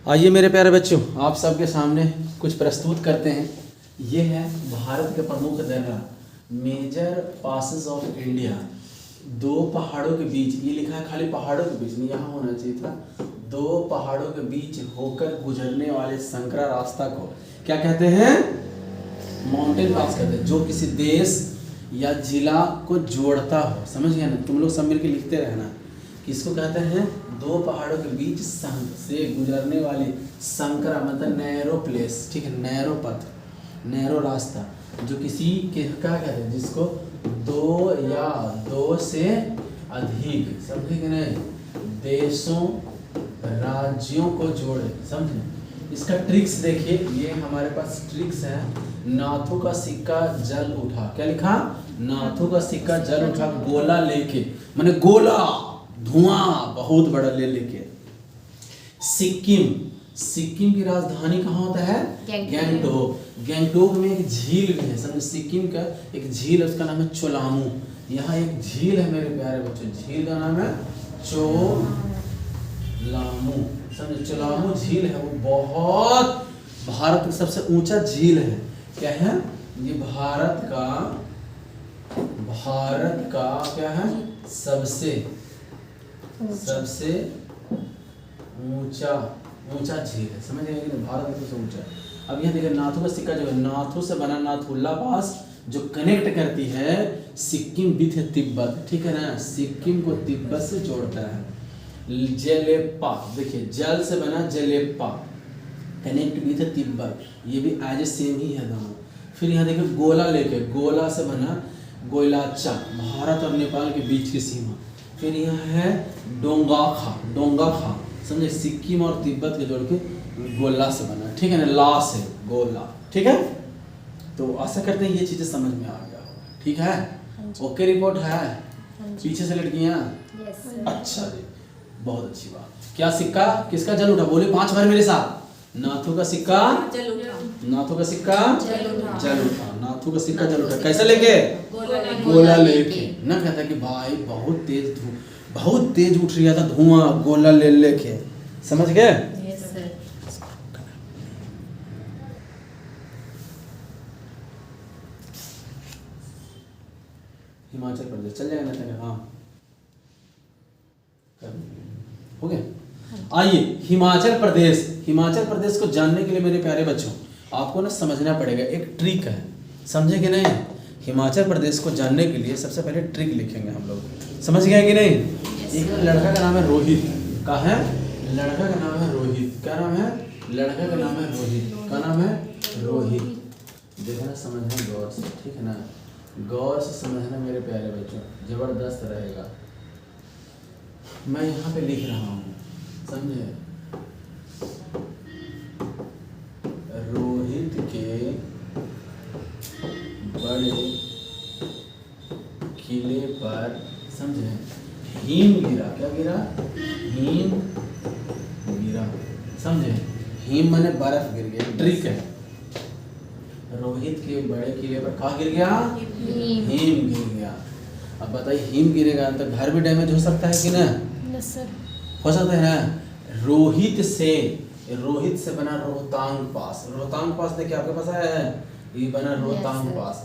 आइए मेरे प्यारे बच्चों, आप सबके सामने कुछ प्रस्तुत करते हैं। ये है भारत के प्रमुख दर्रा मेजर पासेस ऑफ इंडिया। दो पहाड़ों के बीच, ये लिखा है खाली पहाड़ों के बीच नहीं, यहाँ होना चाहिए था दो पहाड़ों के बीच होकर गुजरने वाले संकरा रास्ता को क्या कहते हैं? माउंटेन पास कहते हैं, जो किसी देश या जिला को जोड़ता हो। समझ गया ना? तुम लोग सब मिलकर लिखते रहना। किसको कहते हैं? दो पहाड़ों के बीच से गुजरने वाली संकरा मतलब नैरो प्लेस, ठीक है, नैरो पथ, नैरो रास्ता, जो किसी के क्या कहते हैं, जिसको दो या दो से अधिक, समझे कि नहीं, देशों राज्यों को जोड़े। समझे? इसका ट्रिक्स देखिए, ये हमारे पास ट्रिक्स है। नाथों का सिक्का जल उठा, क्या लिखा? नाथों का सिक्का जल उठा गोला लेके, माने गोला धुआं बहुत बड़ा ले लेके। सिक्किम, सिक्किम की राजधानी कहाँ होता है? गैंगटोक। गैंगटोक में एक झील भी है, समझे? सिक्किम का एक झील है, उसका नाम है चोलामू। यहाँ एक झील है मेरे प्यारे बच्चों, झील का नाम है चोलामू। समझे? चोलामू झील है, वो बहुत भारत का सबसे ऊंचा झील है। क्या है ये? भारत का क्या है? सबसे ऊंचा झील है। समझ गए कि भारत में सबसे ऊंचा। अब यहाँ देखिए, नाथों का सिक्का जो है, नाथों से बना नाथुला पास जो कनेक्ट करती है सिक्किम विथ तिब्बत, ठीक है ना? सिक्किम को तिब्बत से जोड़ता है। जेलेप्पा, देखिए जल से बना जेलेप्पा, कनेक्ट विथ तिब्बत, ये भी एज ए सेम ही है दोनों। फिर यहाँ देखिए गोला लेके, गोला से बना गोइलाचा, भारत और नेपाल के बीच की सीमा। फिर यहाँ है डोंगाखा, समझे? सिक्किम और तिब्बत के जोड़ के गोला से बना, ठीक है ना? ला से गोला, ठीक है? तो आशा करते हैं ये चीजें समझ में आ गया होगा, ठीक है? ओके, रिपोर्ट है पीछे से लड़कियां? अच्छा जी, बहुत अच्छी बात। क्या सिक्का किसका जल उठा? बोले 5 बार मेरे साथ। नाथों का सिक्का जल उठा, नाथों का सिक्का जल उठा, नाथों का सिक्का जल उठा। कैसे लेके? गोला लेके ना। कहता कि भाई बहुत तेज उठ रहा था धुआं, गोला ले लेके। समझ गए? हिमाचल प्रदेश चल जाएगा ना? हाँ, हो गया। आइए हिमाचल प्रदेश को जानने के लिए मेरे प्यारे बच्चों, आपको ना समझना पड़ेगा, एक ट्रिक है, समझे कि नहीं? हिमाचल प्रदेश को जानने के लिए सबसे पहले ट्रिक लिखेंगे हम लोग। समझ गए कि नहीं? एक लड़का का नाम है रोहित। का है? लड़का का नाम है रोहित। क्या नाम है? लड़का का नाम है रोहित। का नाम है? रोहित। देखना, समझना गौर से, ठीक है ना? गौर से समझना मेरे प्यारे बच्चों, जबरदस्त रहेगा। मैं यहाँ पे लिख रहा हूँ, समझे? रोहित के बड़े किले पर, समझे, हिम गिरा। क्या गिरा? हिम गिरा। समझे? हिम माने बर्फ गिर गया। ट्रिक है, रोहित के बड़े किले पर क्या गिर गया? हिम गिर गया। अब बताइए, हिम गिरेगा तो घर भी डैमेज हो सकता है कि ना? हो सकता है। रोहित से बना रोहतांग पास देखिए आपके पास है, ये बना रोहतांग पास।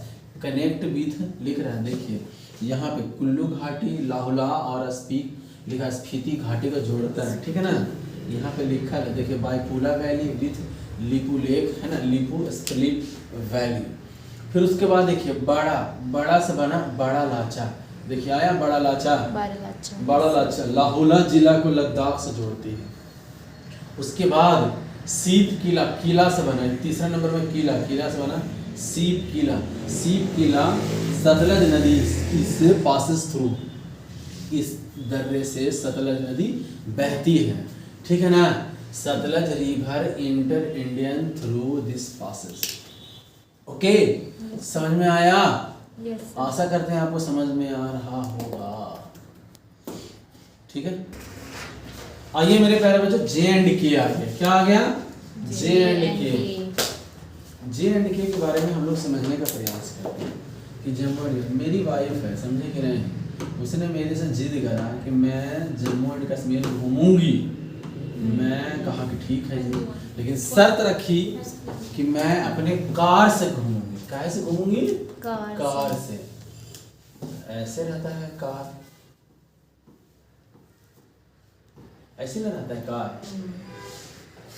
कनेक्ट विथ लिख रहा है, देखिए यहाँ पे कुल्लू घाटी, लाहुला और स्पीति घाटी को जोड़ता है, ठीक है ना? यहाँ पे लिखा है, देखिए बाईपुला वैली विथ लिपू लेक, है ना? Lipu split valley. फिर उसके बाद देखिए बड़ा से बना बड़ा लाचा, देखिए आया बड़ा लाचा लाहुला जिला को लद्दाख से जोड़ती है। उसके बाद सीप किला से बना, तीसरा नंबर में किला से बना सीप किला सतलज नदी इससे पासेस थ्रू, इस दर्रे से सतलज नदी बहती है, ठीक है ना? Sutlej river inter Indian through this passes. Okay, समझ में आया? आशा करते हैं आपको समझ में आ रहा होगा, ठीक है? आइए मेरे प्यारे बच्चों, J&K आ गया। क्या आ गया? J&K के बारे में हम लोग समझने का प्रयास करते हैं कि जम्मू, मेरी वाइफ है, समझे कि नहीं? उसने मेरे से जिद करा कि मैं जम्मू एंड कश्मीर घूमूंगी, मैं कहा कि ठीक है जी, लेकिन शर्त रखी कि मैं अपने कार से घूमूंगी। कैसे घूमूंगी? कार से। ऐसे रहता है कार, ऐसे ना रहता है कार,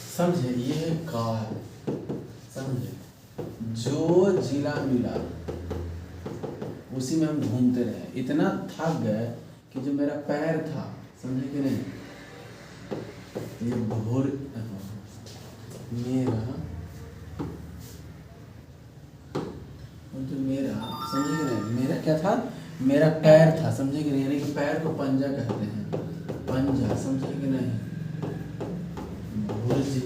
समझे? ये है कार, समझे? जो जिला मिला उसी में हम घूमते रहे। इतना थक गए कि जो मेरा पैर था, समझे कि नहीं, ये भोर मेरा तो मेरा, समझे कि नहीं, मेरा क्या था? मेरा पैर था, समझे कि नहीं, यानी कि पैर को पंजा कहते हैं, पंजा, समझे कि नहीं। भुर्जी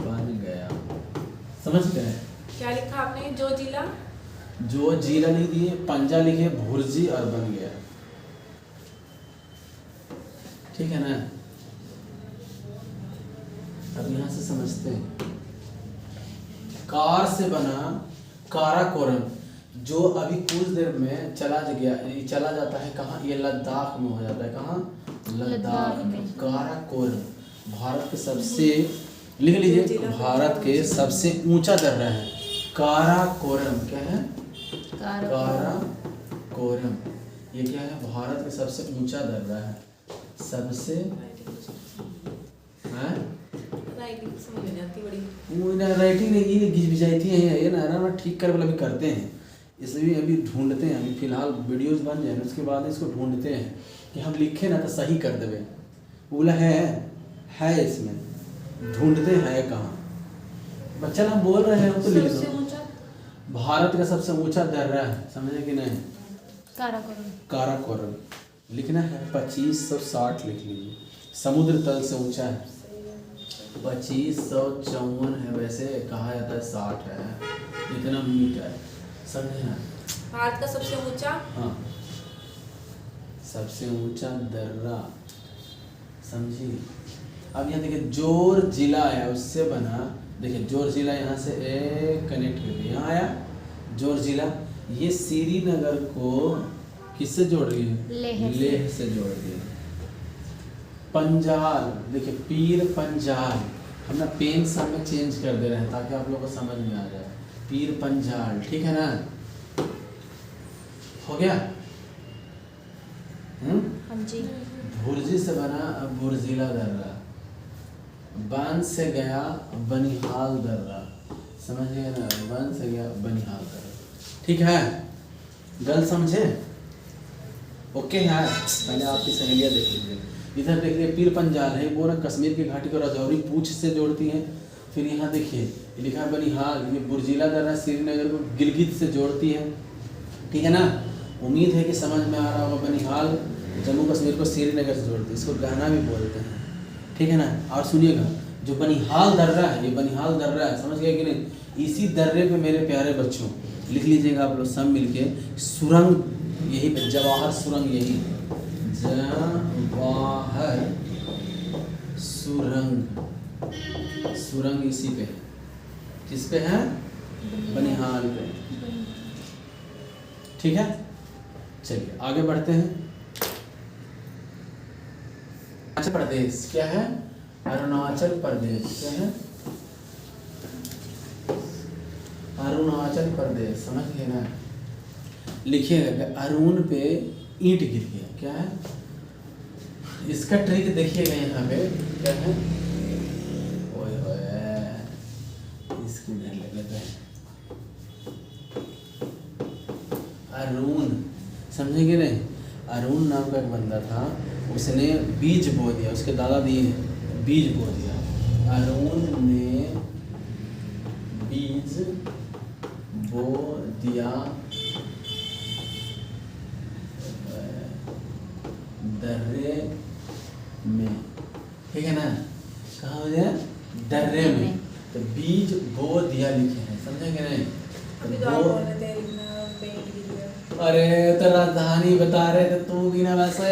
बन गया, समझ गए? क्या लिखा आपने? जो जिला, जो जिला लिख दिए, पंजा लिखे, भुर्जी और बन गया। ठीक है ना? अब यहां से समझते हैं। कार से बना काराकोरम, जो अभी कुछ देर में चला जाता है कहाँ? ये लद्दाख में हो जाता है। कहाँ? लद्दाख में। काराकोरम भारत के सबसे, लिख लीजिए, भारत के सबसे ऊंचा दर्रा है काराकोरम। क्या है? काराकोरम। ये क्या है? भारत के सबसे ऊंचा दर्रा है, सबसे राइटिंग नहीं, ये घिचभिचाती है ये ना ठीक कर वाला भी करते हैं, इसलिए अभी ढूंढते हैं। अभी फिलहाल वीडियोस बन जाए, उसके बाद इसको ढूंढते हैं कि हम लिखे ना तो सही कर देवे। बोला है इसमें, ढूंढते हैं कहाँ। बच्चा हम बोल रहे हैं तो लिख दो। भारत का सबसे ऊंचा दर्रा है, समझे कि नहीं? काराकोरम लिखना है। 2560 लिख लीजिए। समुद्र तल से ऊंचा है 2554 है, वैसे कहा जाता है 60 है, इतना मीटर, समझे ना? भारत का सबसे ऊंचा, हाँ, सबसे ऊंचा दर्रा, समझी? अब यहाँ देखिए, जोर जिला है, उससे बना, देखिए जोर जिला यहाँ से कनेक्ट करके यहाँ आया। जोर जिला ये श्रीनगर को किससे जोड़ रही है? लेह से जोड़ रही है। पंजाल, देखिए पीर पंजाल, हम ना पेन सब में चेंज कर दे रहे हैं ताकि आप लोगों को समझ में आ जाए। पीर पंजाल, ठीक है ना? हो गया? हाँ जी। भुर्जी से बना बुर्जिला दर्रा, बांध से गया बनिहाल दर्रा, समझ गए ना? बांध से गया बनिहाल दर्रा, ठीक है? गल समझे? ओके है? पहले आपकी सहेलियाँ देख लीजिए। इधर देख लीजिए पीर पंजाल है, वो ना कश्मीर की घाटी को राजौरी पूंछ से जोड़ती है। फिर यहाँ देखिए लिखा है बनिहाल, ये बुर्जिला दर्रा श्रीनगर को गिलगित से जोड़ती है, ठीक है ना? उम्मीद है कि समझ में आ रहा होगा। बनिहाल जम्मू कश्मीर को श्रीनगर से जोड़ती है, इसको गहना भी बोलते हैं, ठीक है ना? और सुनिएगा, जो बनिहाल दर्रा है, ये बनिहाल दर्रा है, समझ गए कि नहीं? इसी दर्रे पे मेरे प्यारे बच्चों लिख लीजिएगा आप लोग सब मिलके, सुरंग यही पे, जवाहर सुरंग, यही जवाहर सुरंग, सुरंग इसी पे है। किस पे है? बनिहाल पे, ठीक है? चलिए आगे बढ़ते हैं। अरुणाचल प्रदेश क्या है? अरुणाचल प्रदेश क्या है? अरुणाचल प्रदेश, समझ गए ना? लिखिएगा अरुण पे ईंट गिर गया, क्या है? इसका ट्रिक देखिएगा यहाँ पे क्या है? ओए होए, इसकी नहीं लगे अरुण, समझेंगे नहीं? अरुण नाम का एक बंदा था, उसने बीज बो दिया, उसके दादा दिए बीज बो दिया। अरुण ने बीज बो दिया दर्रे में, ठीक है ना? कहाँ हो जाए? दर्रे में। तो बीज बो दिया लिखे हैं, समझेंगे नहीं? अभी तो आप बोल रहे थे पेंट गिर गया। अरे तो राजधानी बता रहे थे तू भी ना, वैसे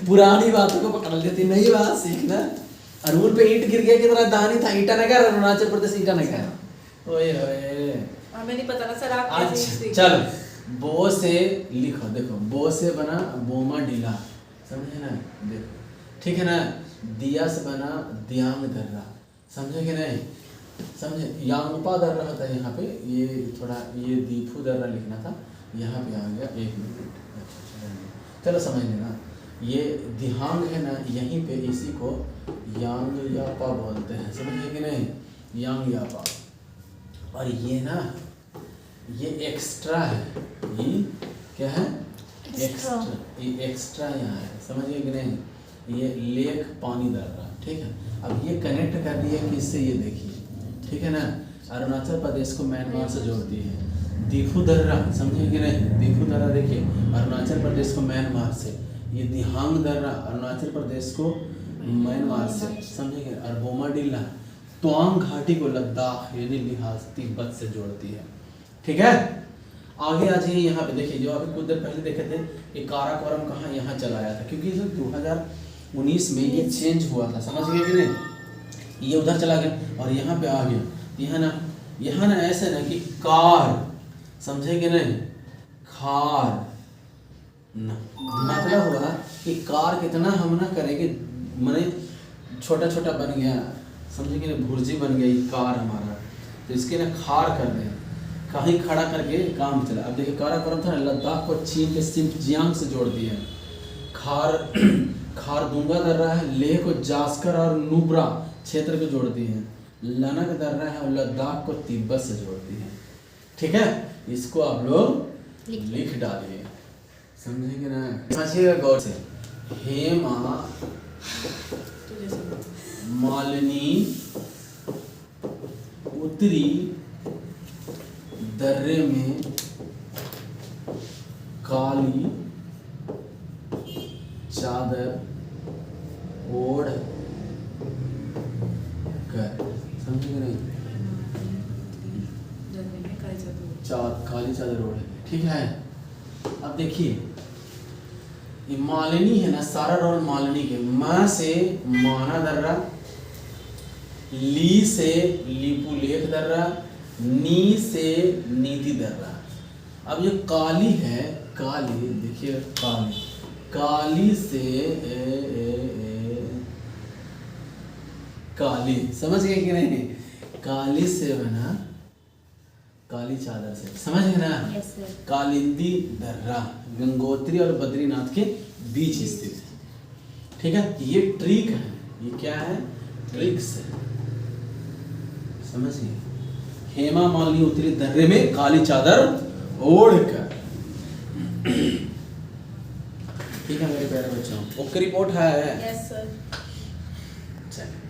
पुरानी बातों को पकड़ लेती, नई बात सीखना। अरुण पे ईंट गिर गया कि राजधानी था ईटानगर, अरुणाचल प्रदेश ईटानगर। ओए होए, हमें नहीं पता ना सर, आप अच्छा चल, बो से लिखो, देखो बो से बना बोमा डीला, समझे ना? देखो, ठीक है ना? दिया से बना दियांग दर्रा, समझे कि नहीं? समझे? यांगपा दर्रा होता है यहाँ पे, ये थोड़ा ये दीफू दर्रा लिखना था, यहाँ पे आ गया। एक मिनट, अच्छा चलो समझ लेना। ये दिहांग है ना, यहीं पे इसी को यांग यापा बोलते हैं, समझे कि नहीं? यांग यापा। और ये ना, ये एक्स्ट्रा है, ये क्या है? एक्स्ट्रा। ये एक्स्ट्रा यहाँ है, समझिए कि नहीं? ये लेक पानी दर्रा, ठीक है। अब ये कनेक्ट कर दिया किससे, ये देखिए, ठीक है ना? अरुणाचल प्रदेश को म्यांमार से जोड़ती है। दीफू दर्रा, समझे कि नहीं? दीफू दर्रा देखिए, अरुणाचल प्रदेश को म्यांमार से। ये दिहांग दर्रा अरुणाचल प्रदेश को म्यांमार से, समझे कि? और बोमाडिल्ला तवांग घाटी को लद्दाख यानी लिहाज तिब्बत से जोड़ती है, ठीक है। आगे आ जाइए, यहाँ पे देखिए, जो अभी कुछ देर पहले देखे थे, ये काराकोरम कहाँ, यहाँ चला आया था, क्योंकि 2019 में ये चेंज हुआ था, समझ गए कि नहीं? ये उधर चला गया और यहाँ पे आ गया। यहाँ ना ऐसे ना कि कार, समझे कि नहीं? खार ना, मतलब हुआ कि कार कितना हम ना करेंगे, मैंने छोटा छोटा बन गया, समझे कि नहीं? भुर्जी बन गई कार हमारा, तो इसके ना खार कर दें, कहीं खड़ा करके काम चला। अब देखिए, काराकोरम था ना, लद्दाख को चीन के सिंजियांग से जोड़ दिया है। खारदुंगा दर्रा है, लेह को जास्कर और नुब्रा क्षेत्र को जोड़ती है। लनक दर्रा है और लद्दाख को तिब्बत से जोड़ती है, ठीक है। इसको आप लोग लिख डालिए, समझेंगे ना? समझिएगा गौर से। हेमा मालिनी उत्तरी दर्रे में काली चादर ओढ़ कर, समझे कि नहीं? काली चादर ओढ़, ठीक है। अब देखिए, ये मालिनी है ना, सारा रोल मालिनी के। माँ से माना दर्रा, ली से लीपू लेख दर्रा, नी से नीति दर्रा। अब ये काली है, काली देखिए, काली से काली, समझ गए कि नहीं? काली से बना काली चादर से, समझ गए ना? Yes, sir. कालिंदी दर्रा गंगोत्री और बद्रीनाथ के बीच स्थित है, ठीक है। ये ट्रिक है, ये क्या है? ट्रिक्स है, समझिए। हेमा मालिनी उत्तरी दर्रे में काली चादर ओढ़ कर, ठीक है मेरे प्यारे बच्चों। ओके, रिपोर्ट है? Yes, sir. चलिए।